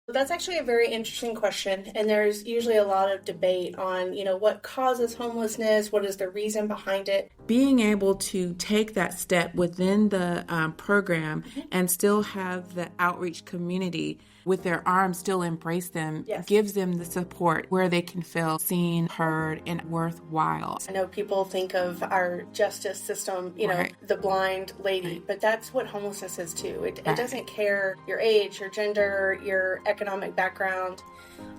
That's actually a very interesting question, and there's usually a lot of debate on, what causes homelessness, what is the reason behind it. Being able to take that step within the program and still have the outreach community with their arms still embrace them, Yes. gives them the support where they can feel seen, heard, and worthwhile. I know people think of our justice system, Right. the blind lady, but that's what homelessness is too. It doesn't care your age, your gender, your economic background,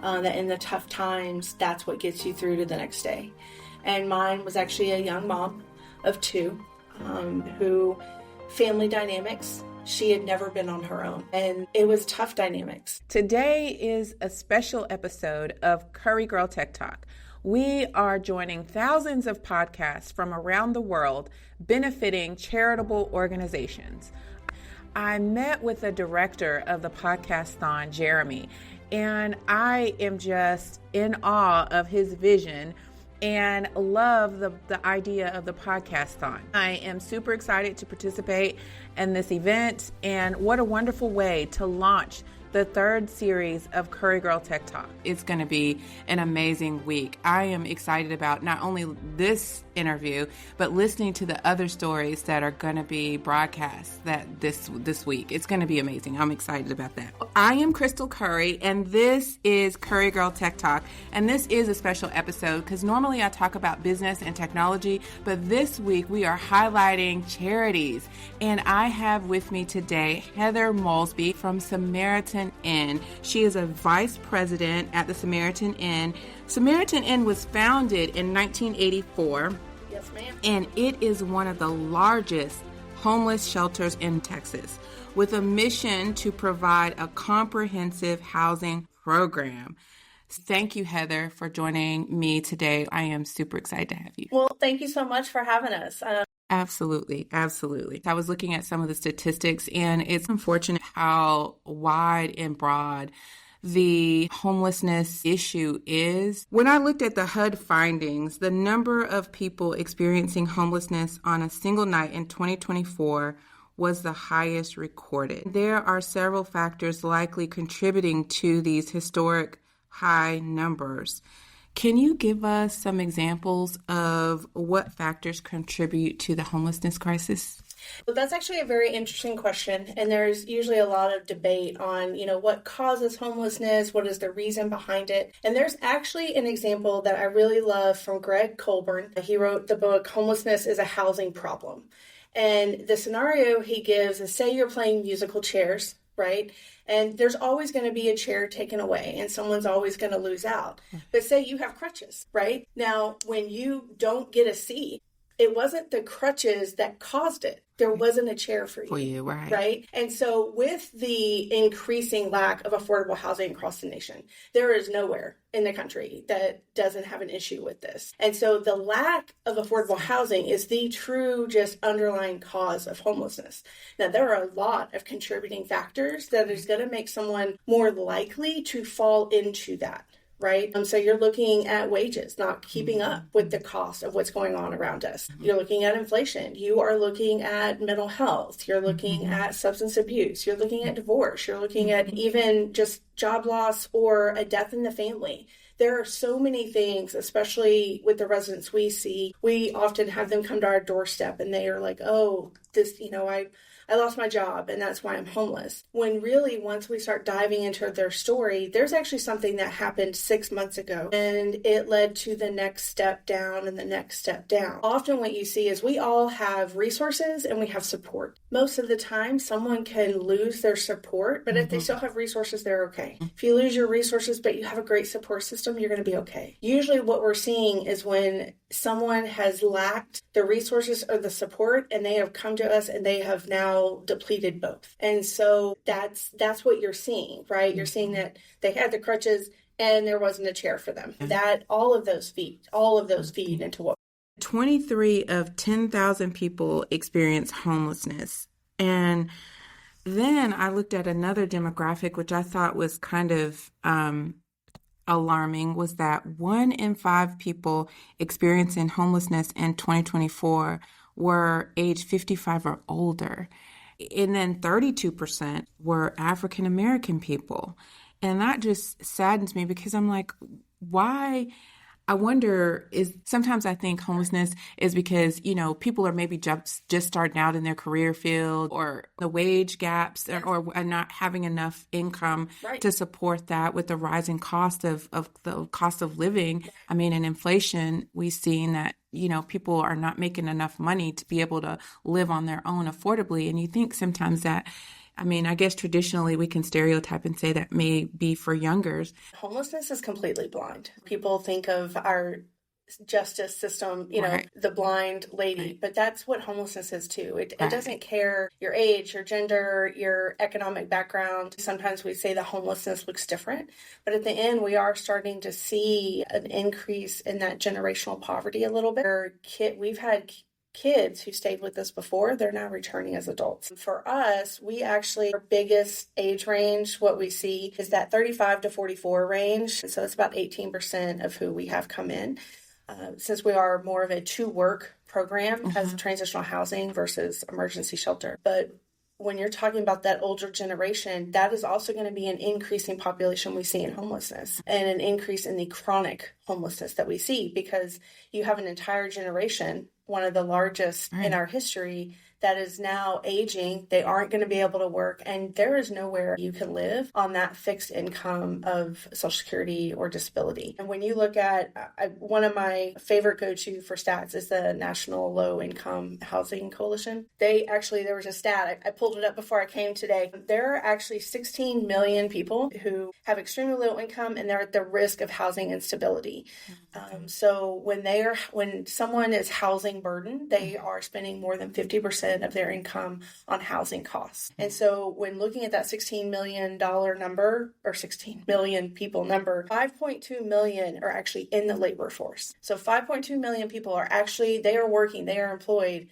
that in the tough times, that's what gets you through to the next day. And mine was actually a young mom of two who family dynamics, she had never been on her own, and it was tough dynamics. Today is a special episode of Curry Girl Tech Talk. We are joining thousands of podcasts from around the world benefiting charitable organizations. I met with the director of the Podcasthon, Jeremy, and I am just in awe of his vision and love the idea of the Podcasthon. I am super excited to participate in this event, and what a wonderful way to launch the third series of Curry Girl Tech Talk. It's going to be an amazing week. I am excited about not only this interview, but listening to the other stories that are going to be broadcast this week. It's going to be amazing. I'm excited about that. I am Krystal Curry, and this is Curry Girl Tech Talk. And this is a special episode because normally I talk about business and technology, but this week we are highlighting charities. And I have with me today Heather Molsbee from Samaritan Inn. She is a vice president at the Samaritan Inn. Samaritan Inn was founded in 1984. Yes, ma'am. And it is one of the largest homeless shelters in Texas, with a mission to provide a comprehensive housing program. Thank you, Heather, for joining me today. I am super excited to have you. Well, thank you so much for having us. Absolutely. Absolutely. I was looking at some of the statistics, and it's unfortunate how wide and broad the homelessness issue is. When I looked at the HUD findings, the number of people experiencing homelessness on a single night in 2024 was the highest recorded. There are several factors likely contributing to these historic high numbers. Can you give us some examples of what factors contribute to the homelessness crisis? Well, that's actually a very interesting question, and there's usually a lot of debate on, what causes homelessness, what is the reason behind it. And there's actually an example that I really love from Greg Colburn. He wrote the book, Homelessness is a Housing Problem. And the scenario he gives is, say you're playing musical chairs, right? And there's always going to be a chair taken away and someone's always going to lose out. But say you have crutches, right? Now, when you don't get a seat, it wasn't the crutches that caused it. There wasn't a chair for you, right? And so with the increasing lack of affordable housing across the nation, there is nowhere in the country that doesn't have an issue with this. And so the lack of affordable housing is the true just underlying cause of homelessness. Now, there are a lot of contributing factors that is going to make someone more likely to fall into that. Right? So you're looking at wages not keeping up with the cost of what's going on around us. You're looking at inflation. You are looking at mental health. You're looking at substance abuse. You're looking at divorce. You're looking at even just job loss or a death in the family. There are so many things, especially with the residents we see. We often have them come to our doorstep and they are like, oh, this, I lost my job and that's why I'm homeless. When really, once we start diving into their story, there's actually something that happened 6 months ago and it led to the next step down and the next step down. Often what you see is we all have resources and we have support. Most of the time, someone can lose their support, but if they still have resources, they're okay. If you lose your resources, but you have a great support system, you're going to be okay. Usually what we're seeing is when someone has lacked the resources or the support and they have come to us and they have now depleted both. And so that's what you're seeing, right? You're seeing that they had the crutches and there wasn't a chair for them. That all of those feed into what 23 of 10,000 people experience homelessness. And then I looked at another demographic, which I thought was kind of alarming, was that 1 in 5 people experiencing homelessness in 2024 were age 55 or older. And then 32% were African American people. And that just saddens me because I'm like, why? I wonder sometimes I think homelessness is because, people are maybe just starting out in their career field, or the wage gaps, or not having enough income to support that with the rising cost of the cost of living. I mean, in inflation, we've seen that, people are not making enough money to be able to live on their own affordably. And you think sometimes that, I guess traditionally we can stereotype and say that may be for youngers. Homelessness is completely blind. People think of our justice system, the blind lady, but that's what homelessness is too. It doesn't care your age, your gender, your economic background. Sometimes we say that homelessness looks different, but at the end we are starting to see an increase in that generational poverty a little bit. We've had kids who stayed with us before, they're now returning as adults. For us, our biggest age range, what we see is that 35 to 44 range. So it's about 18% of who we have come in. Since we are more of a to-work program as transitional housing versus emergency shelter. But when you're talking about that older generation, that is also going to be an increasing population we see in homelessness, and an increase in the chronic homelessness that we see, because you have an entire generation, one of the largest in our history, that is now aging. They aren't going to be able to work, and there is nowhere you can live on that fixed income of Social Security or disability. And when you look at, one of my favorite go-to for stats is the National Low Income Housing Coalition. There was a stat, I pulled it up before I came today. There are actually 16 million people who have extremely low income, and they're at the risk of housing instability. So when someone is housing burdened, they are spending more than 50% of their income on housing costs. And so when looking at that $16 million number, or 16 million people number, 5.2 million are actually in the labor force. So 5.2 million people are they are working, they are employed,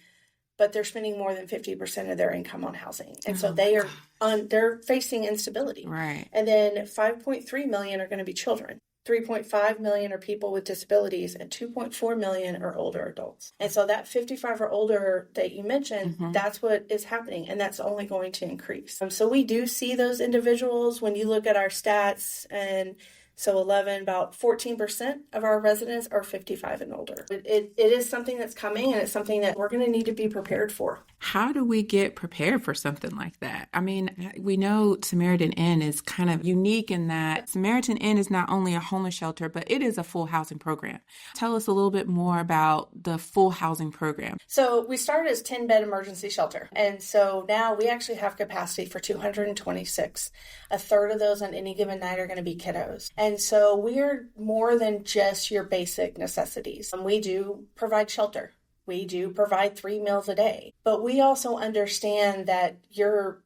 but they're spending more than 50% of their income on housing. And so they're facing instability. Right. And then 5.3 million are going to be children. 3.5 million are people with disabilities, and 2.4 million are older adults. And so that 55 or older that you mentioned, that's what is happening, and that's only going to increase. So we do see those individuals when you look at our stats, and so about 14% of our residents are 55 and older. It is something that's coming, and it's something that we're going to need to be prepared for. How do we get prepared for something like that? I mean, we know Samaritan Inn is kind of unique in that Samaritan Inn is not only a homeless shelter, but it is a full housing program. Tell us a little bit more about the full housing program. So we started as 10-bed emergency shelter. And so now we actually have capacity for 226. A third of those on any given night are going to be kiddos. And so we're more than just your basic necessities. We do provide shelter. We do provide 3 meals a day. But we also understand that you're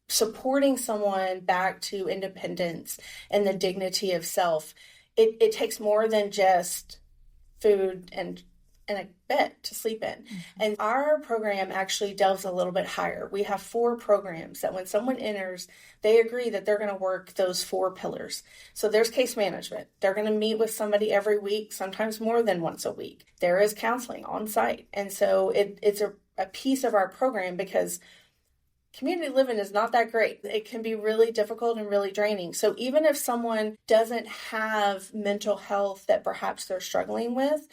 supporting someone back to independence and the dignity of self. It takes more than just food and a bed to sleep in. And our program actually delves a little bit higher. We have 4 programs that when someone enters, they agree that they're going to work those 4 pillars. So there's case management. They're going to meet with somebody every week, sometimes more than once a week. There is counseling on site. And so it's a piece of our program, because community living is not that great. It can be really difficult and really draining. So even if someone doesn't have mental health that perhaps they're struggling with,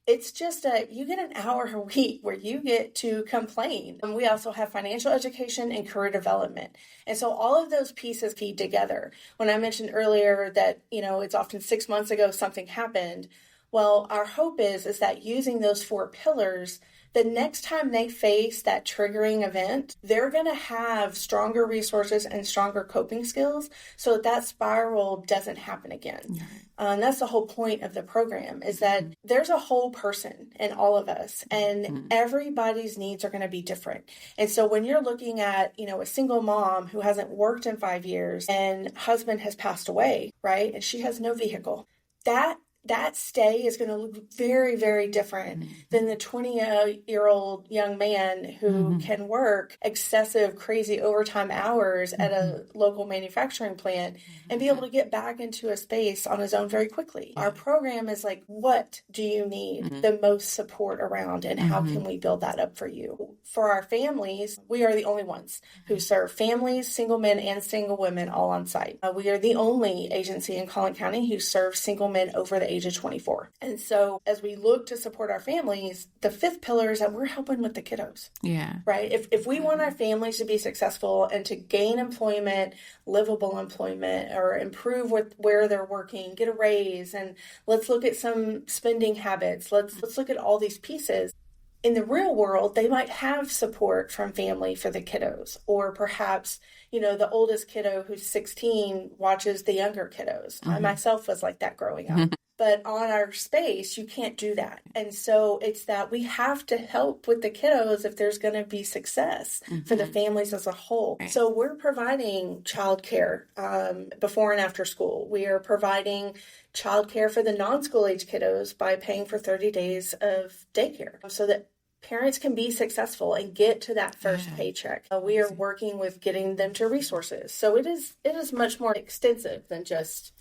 it's just you get an hour a week where you get to complain. And we also have financial education and career development. And so all of those pieces feed together. When I mentioned earlier that, it's often 6 months ago something happened. Well, our hope is that using those 4 pillars, the next time they face that triggering event, they're going to have stronger resources and stronger coping skills so that spiral doesn't happen again. Yeah. And that's the whole point of the program, is that there's a whole person in all of us, and everybody's needs are going to be different. And so when you're looking at, a single mom who hasn't worked in 5 years and husband has passed away, right? And she has no vehicle. That that stay is going to look very, very different than the 20-year-old young man who can work excessive, crazy overtime hours at a local manufacturing plant and be able to get back into a space on his own very quickly. Our program is like, what do you need the most support around, and how can we build that up for you? For our families, we are the only ones who serve families, single men and single women all on site. We are the only agency in Collin County who serves single men over the age of 24. And so as we look to support our families, the fifth pillar is that we're helping with the kiddos. Yeah. Right? If we want our families to be successful and to gain employment, livable employment, or improve with where they're working, get a raise, and let's look at some spending habits. Let's look at all these pieces. In the real world, they might have support from family for the kiddos, or perhaps, the oldest kiddo who's 16 watches the younger kiddos. I myself was like that growing up. But on our space, you can't do that. And so it's that we have to help with the kiddos if there's going to be success for the families as a whole. Right. So we're providing childcare before and after school. We are providing childcare for the non-school age kiddos by paying for 30 days of daycare so that parents can be successful and get to that first paycheck. We are working with getting them to resources. So it is much more extensive than just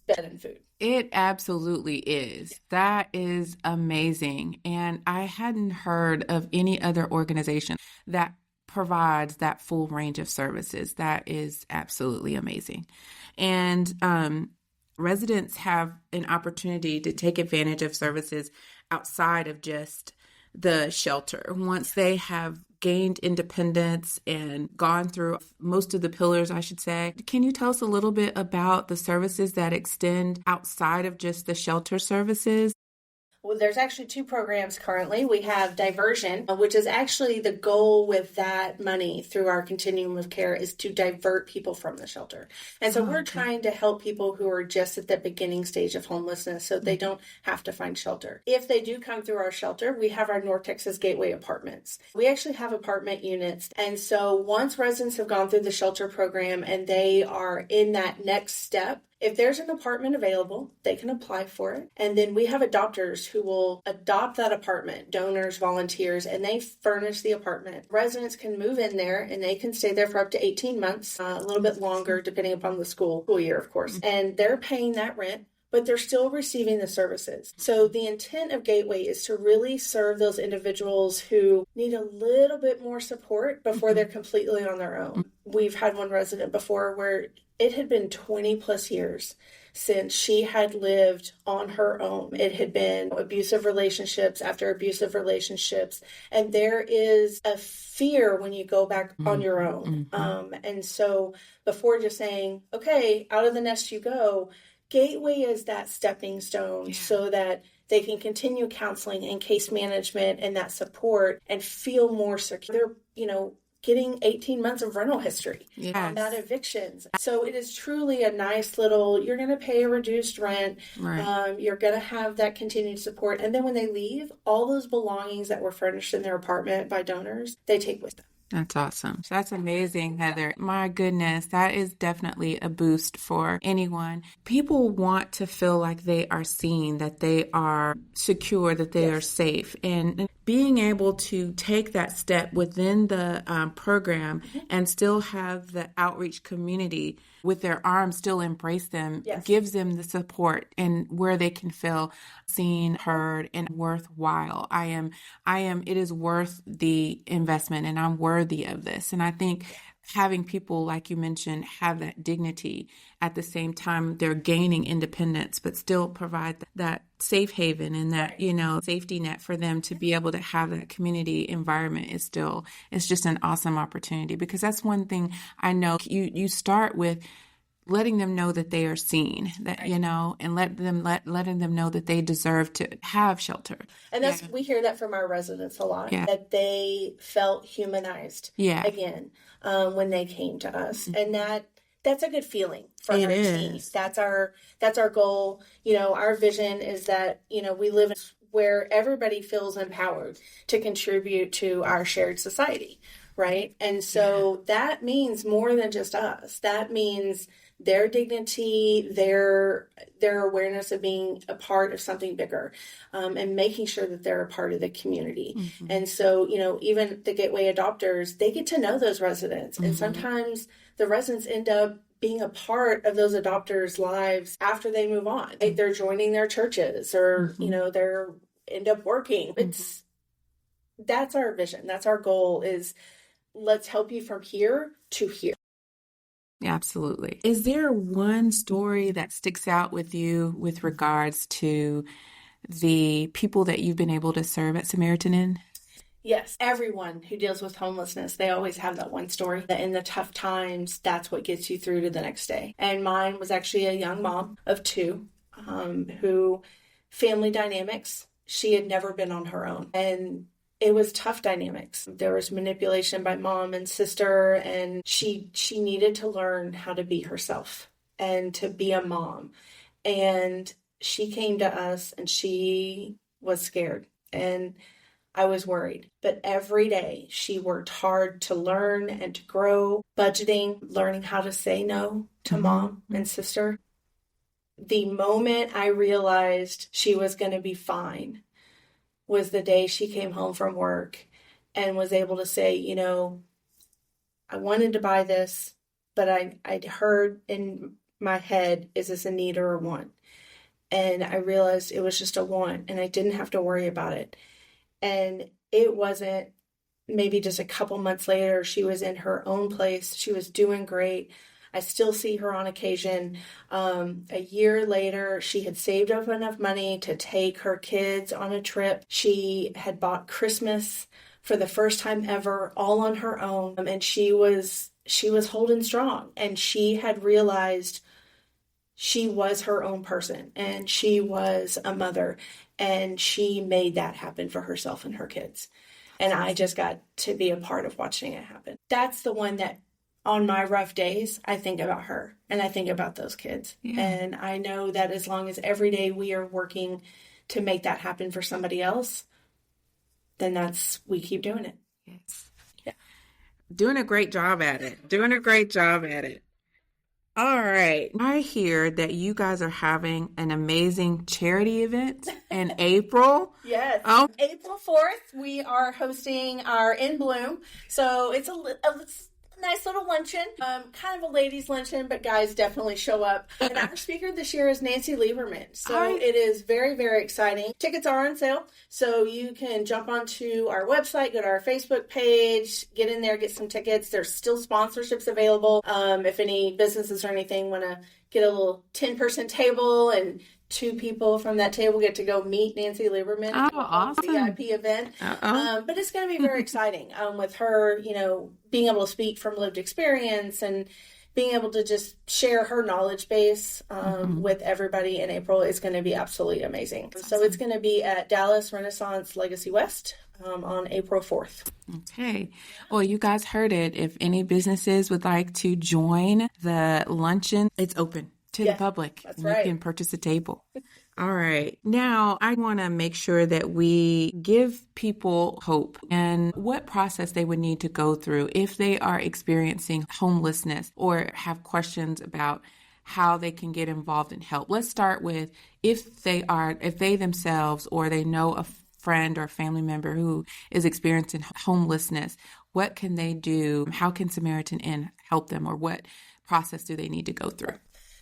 bed and food. It absolutely is. That is amazing. And I hadn't heard of any other organization that provides that full range of services. That is absolutely amazing. And residents have an opportunity to take advantage of services outside of just the shelter. Once they have gained independence and gone through most of the pillars, I should say. Can you tell us a little bit about the services that extend outside of just the shelter services? Well, there's actually two programs currently. We have diversion, which is actually the goal with that money through our continuum of care is to divert people from the shelter. And so we're trying to help people who are just at the beginning stage of homelessness so they don't have to find shelter. If they do come through our shelter, we have our North Texas Gateway apartments. We actually have apartment units. And so once residents have gone through the shelter program and they are in that next step, if there's an apartment available, they can apply for it. And then we have adopters who will adopt that apartment, donors, volunteers, and they furnish the apartment. Residents can move in there and they can stay there for up to 18 months, a little bit longer, depending upon the school year, of course. And they're paying that rent, but they're still receiving the services. So the intent of Gateway is to really serve those individuals who need a little bit more support before they're completely on their own. We've had one resident before where it had been 20 plus years since she had lived on her own. It had been abusive relationships after abusive relationships. And there is a fear when you go back on your own. And so before just saying, okay, out of the nest you go, Gateway is that stepping stone so that they can continue counseling and case management and that support and feel more secure. They're, getting 18 months of rental history on that evictions. So it is truly a nice little, you're going to pay a reduced rent. Right. You're going to have that continued support. And then when they leave, all those belongings that were furnished in their apartment by donors, they take with them. That's awesome. That's amazing, Heather. My goodness, that is definitely a boost for anyone. People want to feel like they are seen, that they are secure, that they are safe. And being able to take that step within the program and still have the outreach community with their arms still embrace them gives them the support and where they can feel seen, heard, and worthwhile. It is worth the investment and I'm worthy of this. And I think having people, like you mentioned, have that dignity at the same time they're gaining independence, but still provide that safe haven and that, safety net for them to be able to have that community environment it's just an awesome opportunity, because that's one thing I know you start with letting them know that they are seen, that, and letting them know that they deserve to have shelter. And we hear that from our residents a lot, that they felt humanized again when they came to us. And that's a good feeling for our team. That's our goal. Our vision is that, we live where everybody feels empowered to contribute to our shared society. right? And so that means more than just us. That means their dignity, their awareness of being a part of something bigger, and making sure that they're a part of the community. Mm-hmm. And so, even the Gateway adopters, they get to know those residents. Mm-hmm. And sometimes the residents end up being a part of those adopters' lives after they move on. Like they're joining their churches or, mm-hmm. They're end up working. Mm-hmm. That's our vision. That's our goal, is let's help you from here to here. Absolutely. Is there one story that sticks out with you with regards to the people that you've been able to serve at Samaritan Inn? Yes. Everyone who deals with homelessness, they always have that one story that in the tough times, that's what gets you through to the next day. And mine was actually a young mom of two who, family dynamics, she had never been on her own. And it was tough dynamics. There was manipulation by mom and sister, and she needed to learn how to be herself and to be a mom. And she came to us and she was scared and I was worried. But every day she worked hard to learn and to grow, budgeting, learning how to say no to mm-hmm. mom and sister. The moment I realized she was going to be fine was the day she came home from work and was able to say, I wanted to buy this, but I'd heard in my head, is this a need or a want? And I realized it was just a want and I didn't have to worry about it. And it wasn't maybe just a couple months later, she was in her own place. She was doing great. I still see her on occasion. A year later, she had saved up enough money to take her kids on a trip. She had bought Christmas for the first time ever, all on her own. And she was holding strong. And she had realized she was her own person and she was a mother. And she made that happen for herself and her kids. And I just got to be a part of watching it happen. That's the one that, on my rough days, I think about her and I think about those kids. Yeah. And I know that as long as every day we are working to make that happen for somebody else, then we keep doing it. Yes. Yeah. Doing a great job at it. All right. I hear that you guys are having an amazing charity event in April. Yes. April 4th, we are hosting our In Bloom. So it's a nice little luncheon, kind of a ladies' luncheon, but guys definitely show up. And our speaker this year is Nancy Lieberman. So it is very, very exciting. Tickets are on sale, so you can jump onto our website, go to our Facebook page, get in there, get some tickets. There's still sponsorships available. If any businesses or anything want to get a little 10-person table and 2 people from that table get to go meet Nancy Lieberman. Oh, awesome. VIP event. But it's going to be very exciting with her, being able to speak from lived experience and being able to just share her knowledge base with everybody in April is going to be absolutely amazing. So it's going to be at Dallas Renaissance Legacy West on April 4th. Okay. Well, you guys heard it. If any businesses would like to join the luncheon, it's open to the public. That's right. You can purchase a table. All right. Now, I want to make sure that we give people hope and what process they would need to go through if they are experiencing homelessness or have questions about how they can get involved and help. Let's start with if they themselves or they know a friend or family member who is experiencing homelessness, what can they do? How can Samaritan Inn help them, or what process do they need to go through?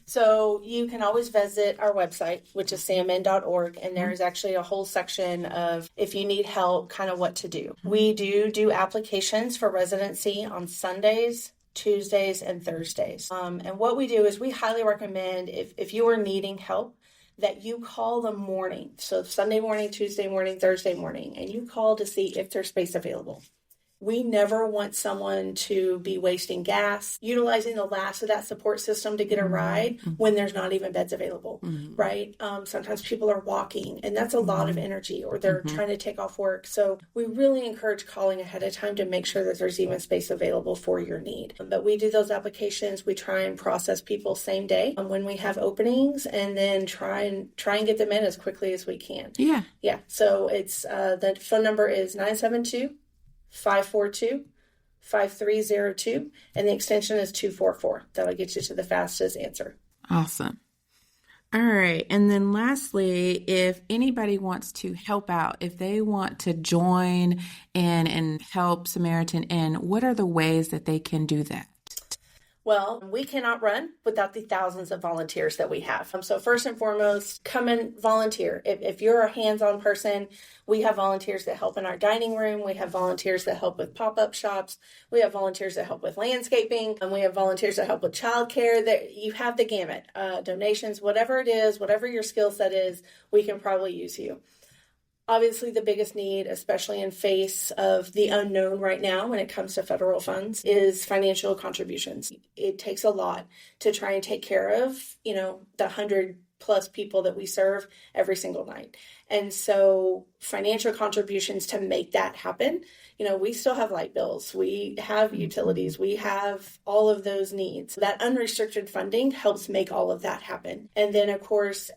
So you can always visit our website, which is samin.org, and there is actually a whole section of if you need help, kind of what to do. We do applications for residency on Sundays, Tuesdays, and Thursdays. And what we do is we highly recommend if you are needing help, that you call the morning. So Sunday morning, Tuesday morning, Thursday morning, and you call to see if there's space available. We never want someone to be wasting gas, utilizing the last of that support system to get a ride when there's not even beds available, right? Sometimes people are walking, and that's a lot of energy, or they're trying to take off work. So we really encourage calling ahead of time to make sure that there's even space available for your need. But we do those applications. We try and process people same day when we have openings, and then try and get them in as quickly as we can. Yeah. So it's the phone number is 972-542-5655. 5302, and the extension is 244. That'll get you to the fastest answer. Awesome. All right. And then lastly, if anybody wants to help out, if they want to join in and help Samaritan Inn, what are the ways that they can do that? Well, we cannot run without the thousands of volunteers that we have. So first and foremost, come and volunteer. If you're a hands-on person, we have volunteers that help in our dining room. We have volunteers that help with pop-up shops. We have volunteers that help with landscaping. And we have volunteers that help with childcare. That you have the gamut. Donations, whatever it is, whatever your skill set is, we can probably use you. Obviously, the biggest need, especially in face of the unknown right now when it comes to federal funds, is financial contributions. It takes a lot to try and take care of, the 100+ people that we serve every single night. And so financial contributions to make that happen, we still have light bills, we have utilities, we have all of those needs. That unrestricted funding helps make all of that happen. And then, of course,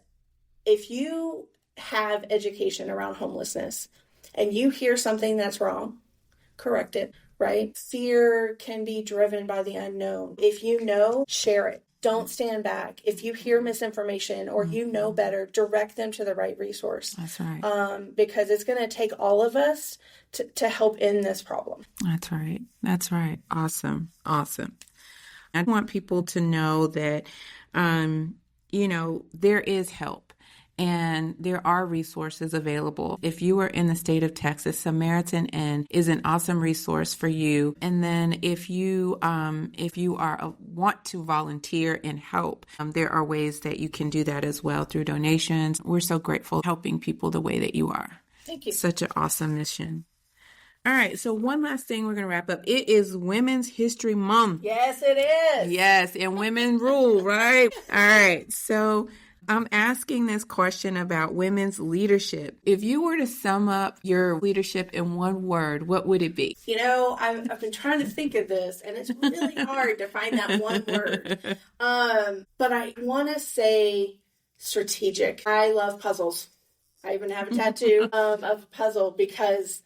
if you have education around homelessness and you hear something that's wrong, correct it, right? Fear can be driven by the unknown. If you know, share it. Don't stand back. If you hear misinformation or you know better, direct them to the right resource. That's right. Because it's going to take all of us to help end this problem. That's right. That's right. Awesome. Awesome. I want people to know that, there is help. And there are resources available. If you are in the state of Texas, Samaritan Inn is an awesome resource for you. And then if you want to volunteer and help, there are ways that you can do that as well through donations. We're so grateful helping people the way that you are. Thank you. Such an awesome mission. All right. So one last thing we're going to wrap up. It is Women's History Month. Yes, it is. Yes. And women rule, right? All right. So I'm asking this question about women's leadership. If you were to sum up your leadership in one word, what would it be? I've been trying to think of this, and it's really hard to find that one word. But I want to say strategic. I love puzzles. I even have a tattoo of a puzzle because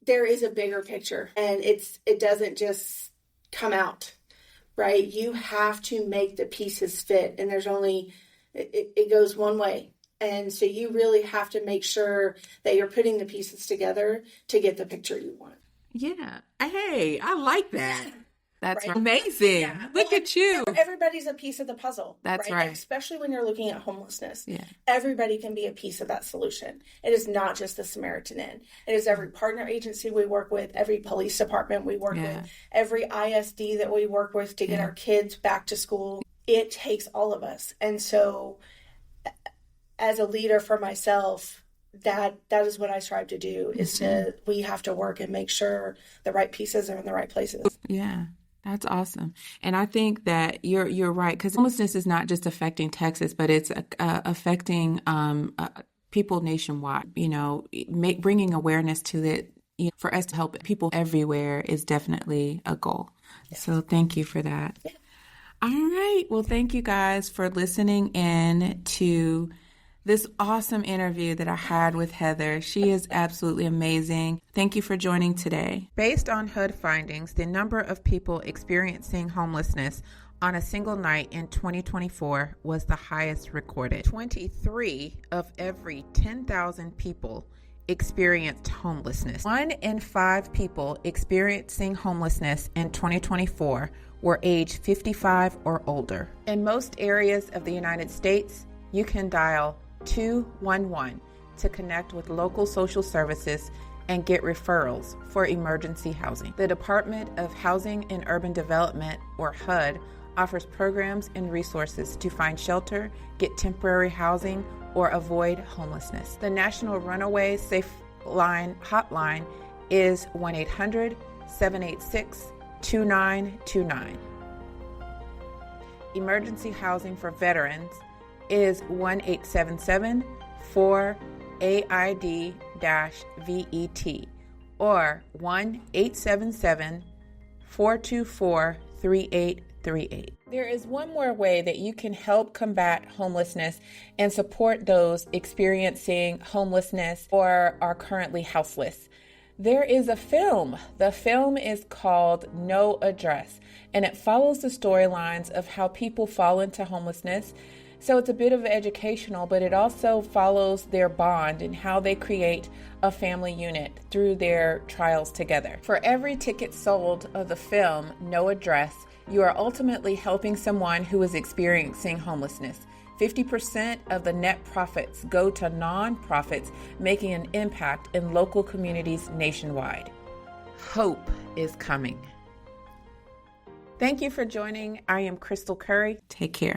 there is a bigger picture, and it doesn't just come out. Right? You have to make the pieces fit, and there's only, it goes one way. And so you really have to make sure that you're putting the pieces together to get the picture you want. Yeah. Hey, I like that. That's right? Amazing. Yeah. Look at you. Everybody's a piece of the puzzle. That's right. Especially when you're looking at homelessness. Yeah. Everybody can be a piece of that solution. It is not just the Samaritan Inn. It is every partner agency we work with, every police department we work with, every ISD that we work with to get our kids back to school. It takes all of us. And so as a leader for myself, that is what I strive to do, is we have to work and make sure the right pieces are in the right places. Yeah. That's awesome. And I think that you're right, because homelessness is not just affecting Texas, but it's affecting people nationwide. Bringing awareness to it, for us to help people everywhere is definitely a goal. Yeah. So thank you for that. Yeah. All right. Well, thank you guys for listening in to this awesome interview that I had with Heather. She is absolutely amazing. Thank you for joining today. Based on HUD findings, the number of people experiencing homelessness on a single night in 2024 was the highest recorded. 23 of every 10,000 people experienced homelessness. 1 in 5 people experiencing homelessness in 2024 were age 55 or older. In most areas of the United States, you can dial 211 to connect with local social services and get referrals for emergency housing. The Department of Housing and Urban Development, or HUD, offers programs and resources to find shelter, get temporary housing, or avoid homelessness. The National Runaway Safe Line hotline is 1-800-786-2929. Emergency housing for veterans is 1-877-4AID-VET or 1-877-424-3838. There is one more way that you can help combat homelessness and support those experiencing homelessness or are currently houseless. There is a film. The film is called No Address, and it follows the storylines of how people fall into homelessness. So it's a bit of educational, but it also follows their bond and how they create a family unit through their trials together. For every ticket sold of the film, No Address, you are ultimately helping someone who is experiencing homelessness. 50% of the net profits go to nonprofits making an impact in local communities nationwide. Hope is coming. Thank you for joining. I am Krystal Curry. Take care.